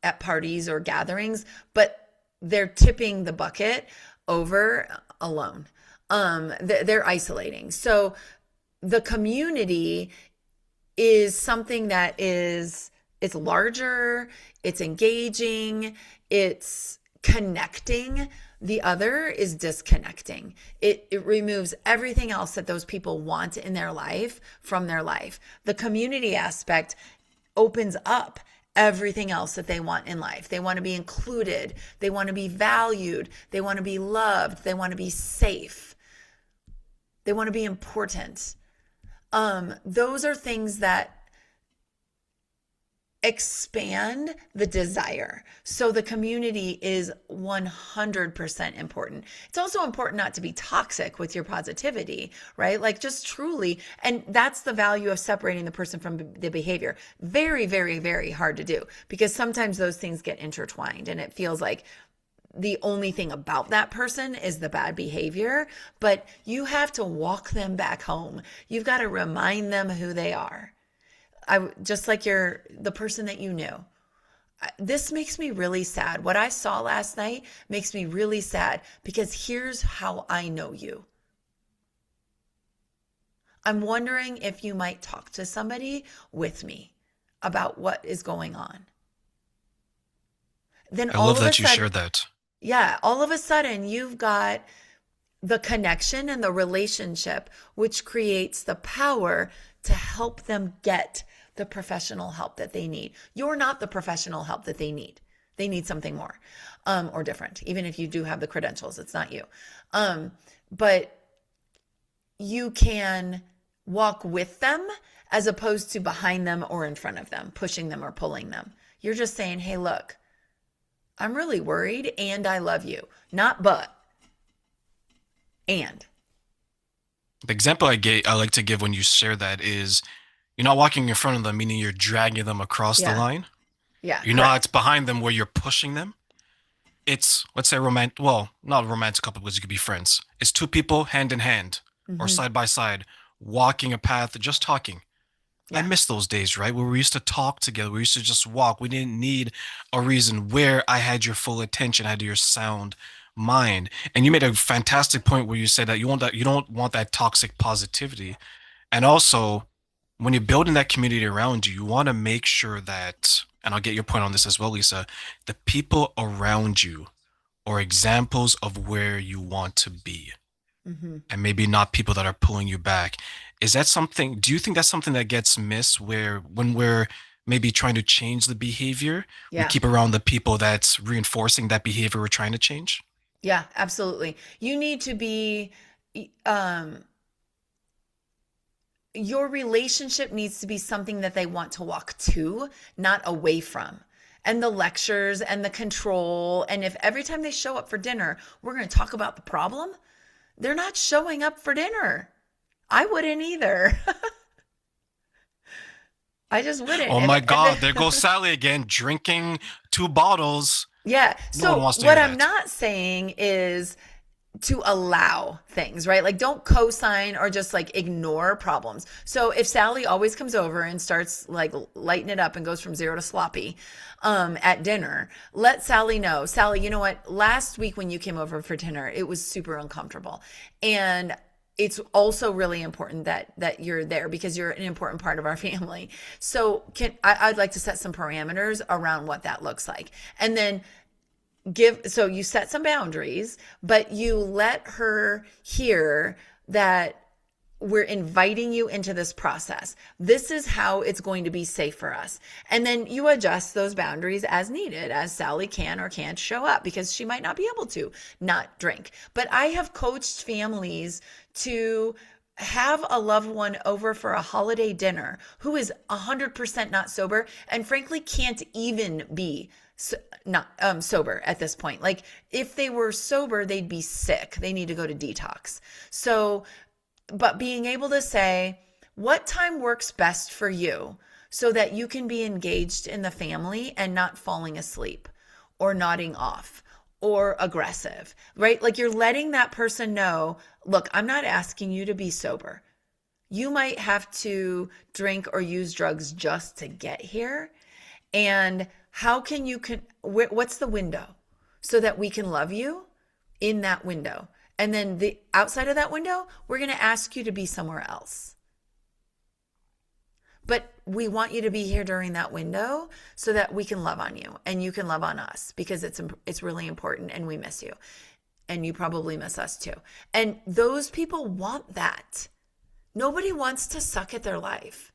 at parties or gatherings, but they're tipping the bucket over alone. They're isolating. So the community is something that it's larger, it's engaging, it's connecting. The other is disconnecting. It removes everything else that those people want in their life from their life. The community aspect opens up everything else that they want in life. They want to be included. They want to be valued. They want to be loved. They want to be safe. They want to be important. Those are things that expand the desire. So the community is 100% important. It's also important not to be toxic with your positivity, right? Like just truly, and that's the value of separating the person from the behavior. Very, very, very hard to do because sometimes those things get intertwined and it feels like the only thing about that person is the bad behavior, but you have to walk them back home. You've got to remind them who they are. I just like the person that you knew. This makes me really sad. What I saw last night makes me really sad because here's how I know you. I'm wondering if you might talk to somebody with me about what is going on. Then I all love of a that you sudden, shared that. yeah, all of a sudden you've got the connection and the relationship, which creates the power to help them get the professional help that they need. You're not the professional help that they need. They need something more or different. Even if you do have the credentials, it's not you. But you can walk with them as opposed to behind them or in front of them, pushing them or pulling them. You're just saying, hey, look, I'm really worried and I love you. Not but, and. The example I like to give when you share that is you're not walking in front of them, meaning you're dragging them across the Yeah. line. Yeah. You know how it's Correct. behind them where you're pushing them? It's, let's say, romantic, well, not a romantic couple because you could be friends. It's two people hand in hand or Mm-hmm. side by side, walking a path, just talking. I Yeah. miss those days, right? Where we used to talk together. We used to just walk. We didn't need a reason where I had your full attention. I had your sound mind. And you made a fantastic point where you said that you don't want that toxic positivity. And also, when you're building that community around you, you want to make sure that, and I'll get your point on this as well, Lisa, the people around you are examples of where you want to be Mm-hmm. and maybe not people that are pulling you back. Is that something, do you think that's something that gets missed where when we're maybe trying to change the behavior, we Yeah. keep around the people that's reinforcing that behavior we're trying to change? Yeah. Absolutely. You need to be, um, your relationship needs to be something that they want to walk to, not away from. And the lectures and the control. And if every time they show up for dinner, we're going to talk about the problem, they're not showing up for dinner. I wouldn't either. I just wouldn't. Oh my God, there goes If Sally again, drinking 2 bottles. yeah. No one So wants to what hear I'm that. not saying is to allow things, right? Like don't co-sign or just like ignore problems. So if Sally always comes over and starts like lighting it up and goes from zero to sloppy at dinner, let Sally know. Sally, you know what? Last week when you came over for dinner, it was super uncomfortable. And it's also really important that you're there because you're an important part of our family. So I'd like to set some parameters around what that looks like. And then so you set some boundaries, but you let her hear that we're inviting you into this process. This is how it's going to be safe for us. And then you adjust those boundaries as needed, as Sally can or can't show up because she might not be able to not drink. But I have coached families to have a loved one over for a holiday dinner who is 100% not sober and frankly can't even be not sober at this point. Like if they were sober, they'd be sick. They need to go to detox. So but being able to say what time works best for you so that you can be engaged in the family and not falling asleep or nodding off or aggressive, right? Like you're letting that person know, look, I'm not asking you to be sober. You might have to drink or use drugs just to get here. And how can what's the window so that we can love you in that window? And then the outside of that window, we're going to ask you to be somewhere else. But we want you to be here during that window so that we can love on you and you can love on us because it's really important and we miss you. And you probably miss us too. And those people want that. Nobody wants to suck at their life.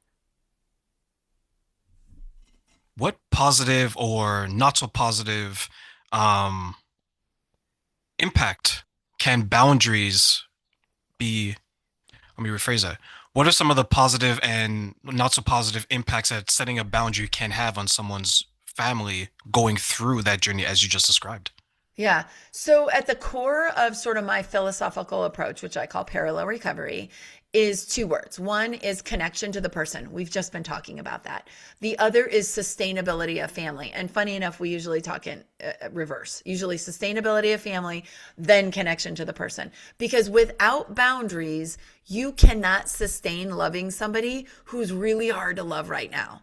What positive or not so positive um, impact can boundaries be? Let me rephrase that. What are some of the positive and not so positive impacts that setting a boundary can have on someone's family going through that journey as you just described? Yeah. So at the core of sort of my philosophical approach, which I call parallel recovery, is two words. One is connection to the person. We've just been talking about that. The other is sustainability of family. And funny enough, we usually talk in reverse. Usually sustainability of family, then connection to the person. Because without boundaries, you cannot sustain loving somebody who's really hard to love right now.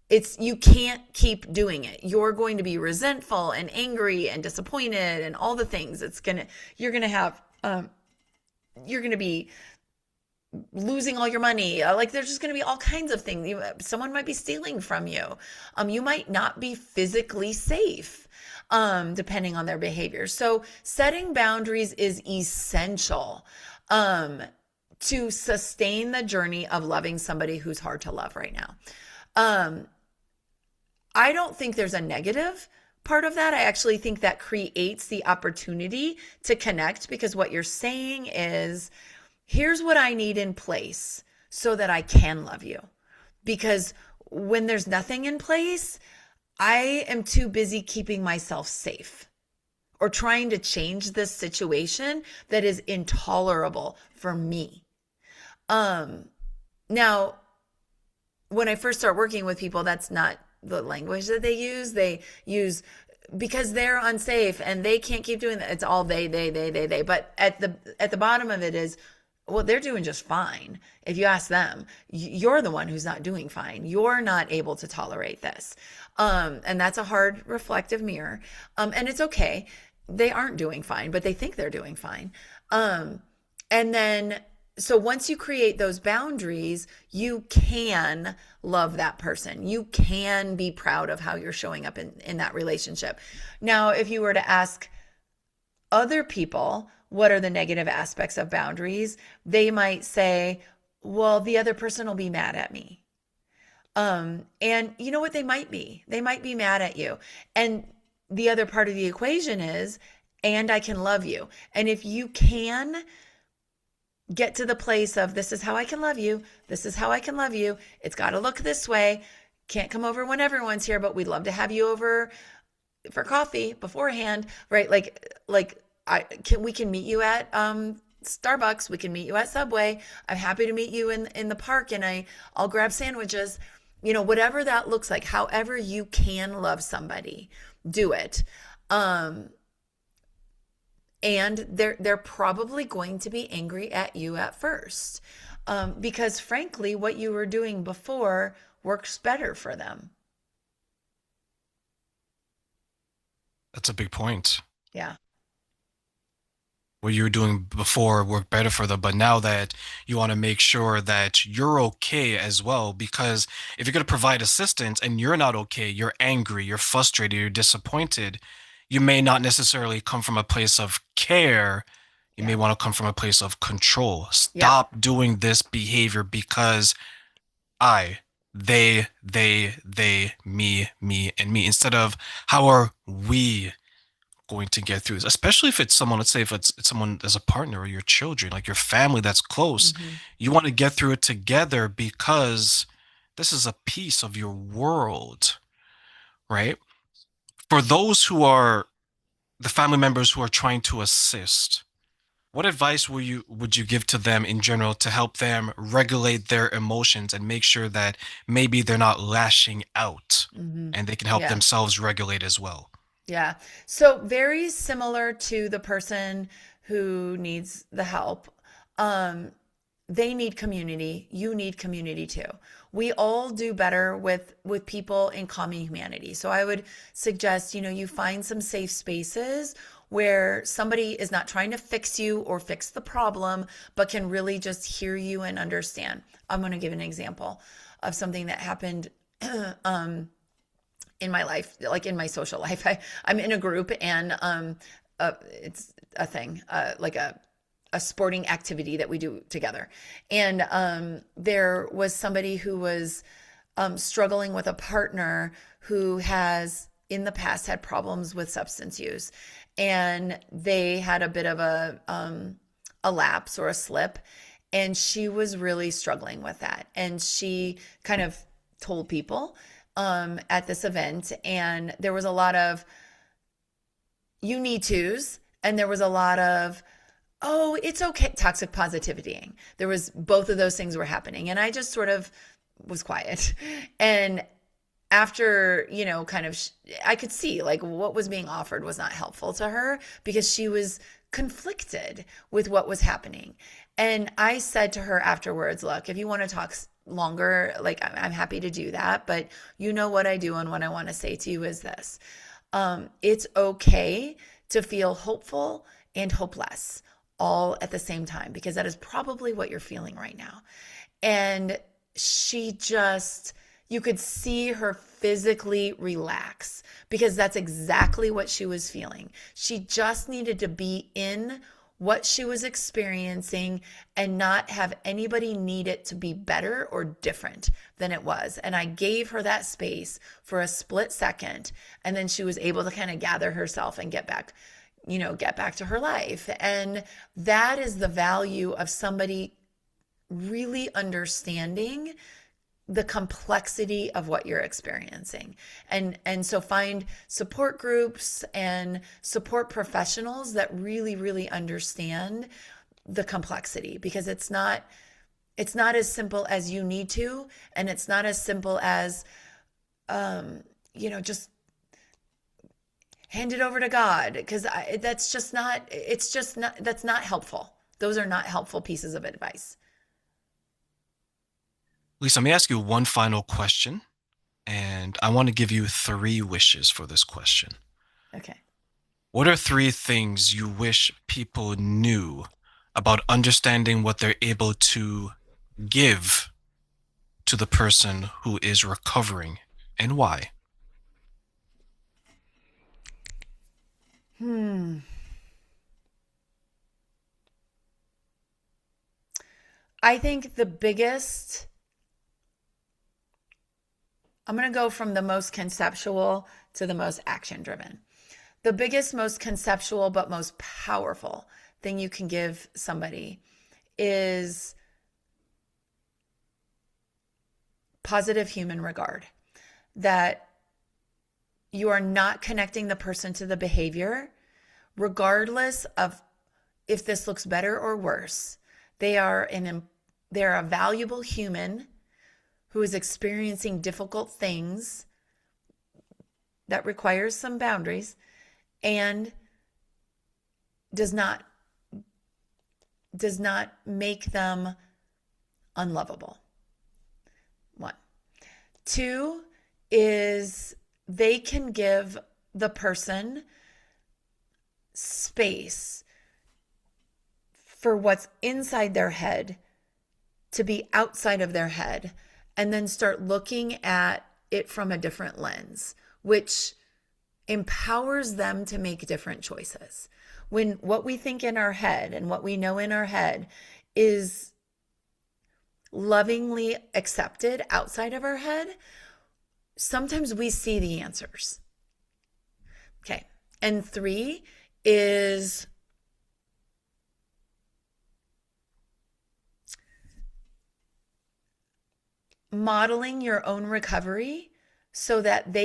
It's you can't keep doing it. You're going to be resentful and angry and disappointed and all the things. It's gonna you're gonna have you're gonna be losing all your money. Like there's just gonna be all kinds of things. Someone might be stealing from you. You might not be physically safe, depending on their behavior. So setting boundaries is essential. To sustain the journey of loving somebody who's hard to love right now. Um, I don't think there's a negative part of that. I actually think that creates the opportunity to connect because what you're saying is, here's what I need in place so that I can love you. Because when there's nothing in place, I am too busy keeping myself safe or trying to change this situation that is intolerable for me. Um, Now, when I first start working with people, that's not the language that they use. They use because they're unsafe and they can't keep doing that. It's all they. But at the bottom of it is, well, they're doing just fine. If you ask them, you're the one who's not doing fine. You're not able to tolerate this. And that's a hard reflective mirror. And it's okay. They aren't doing fine, but they think they're doing fine. Um, and then so once you create those boundaries, you can love that person. You can be proud of how you're showing up in that relationship. Now, if you were to ask other people, what are the negative aspects of boundaries? They might say, well, the other person will be mad at me. And you know what? They might be. They might be mad at you. And the other part of the equation is, and I can love you. And if you can get to the place of this is how I can love you. This is how I can love you. It's got to look this way. Can't come over when everyone's here, but we'd love to have you over for coffee beforehand, right? Like we can meet you at Starbucks. We can meet you at Subway. I'm happy to meet you in the park, and I'll grab sandwiches. You know, whatever that looks like, however you can love somebody, do it. Um, and they're probably going to be angry at you at first, because frankly, what you were doing before works better for them. That's a big point. Yeah. What you were doing before worked better for them, but now that you want to make sure that you're okay as well, because if you're going to provide assistance and you're not okay, you're angry, you're frustrated, you're disappointed, you may not necessarily come from a place of care. You may Yeah. want to come from a place of control. Yep. Stop doing this behavior because I, me, and me, instead of how are we going to get through this, especially if it's someone, let's say if it's someone as a partner or your children, like your family that's close, Hmm. you want to get through it together because this is a piece of your world, right? For those who are the family members who are trying to assist, what advice would you give to them in general to help them regulate their emotions and make sure that maybe they're not lashing out Hmm. and they can help Yeah. themselves regulate as well? Yeah. So very similar to the person who needs the help. Um, they need community. You need community too. We all do better with people in common humanity. So I would suggest, you find some safe spaces where somebody is not trying to fix you or fix the problem, but can really just hear you and understand. I'm going to give an example of something that happened in my life, like in my social life. I'm in a group and it's a thing, like a sporting activity that we do together. And there was somebody who was struggling with a partner who has in the past had problems with substance use. And they had a bit of a lapse or a slip. And she was really struggling with that. And she kind of told people at this event. And there was a lot of you need tos. And there was a lot of, oh, it's okay, toxic positivity. There was both of those things were happening. And I just sort of was quiet. And after, kind of, I could see like what was being offered was not helpful to her because she was conflicted with what was happening. And I said to her afterwards, look, if you want to talk longer, like I'm happy to do that. But you know what I do and what I want to say to you is this. It's okay to feel hopeful and hopeless all at the same time because that is probably what you're feeling right now. And she just, you could see her physically relax because that's exactly what she was feeling. She just needed to be in what she was experiencing and not have anybody need it to be better or different than it was. And I gave her that space for a split second. And then she was able to kind of gather herself and get back to her life. And that is the value of somebody really understanding the complexity of what you're experiencing. And so find support groups and support professionals that really really understand the complexity because it's not as simple as you need to, and it's not as simple as just hand it over to God because that's just not, it's just not, that's not helpful. Those are not helpful pieces of advice. Lisa, let me ask you one final question, and I want to give you three wishes for this question. Okay. What are three things you wish people knew about understanding what they're able to give to the person who is recovering and why? Hmm. I think the biggest, I'm going to go from the most conceptual to the most action driven. The biggest, most conceptual, but most powerful thing you can give somebody is positive human regard. That you are not connecting the person to the behavior, regardless of if this looks better or worse. They are they're a valuable human who is experiencing difficult things that requires some boundaries and does not make them unlovable. One. Two is they can give the person space for what's inside their head to be outside of their head and then start looking at it from a different lens, which empowers them to make different choices. When what we think in our head and what we know in our head is lovingly accepted outside of our head, sometimes we see the answers. Okay. And three is modeling your own recovery so that they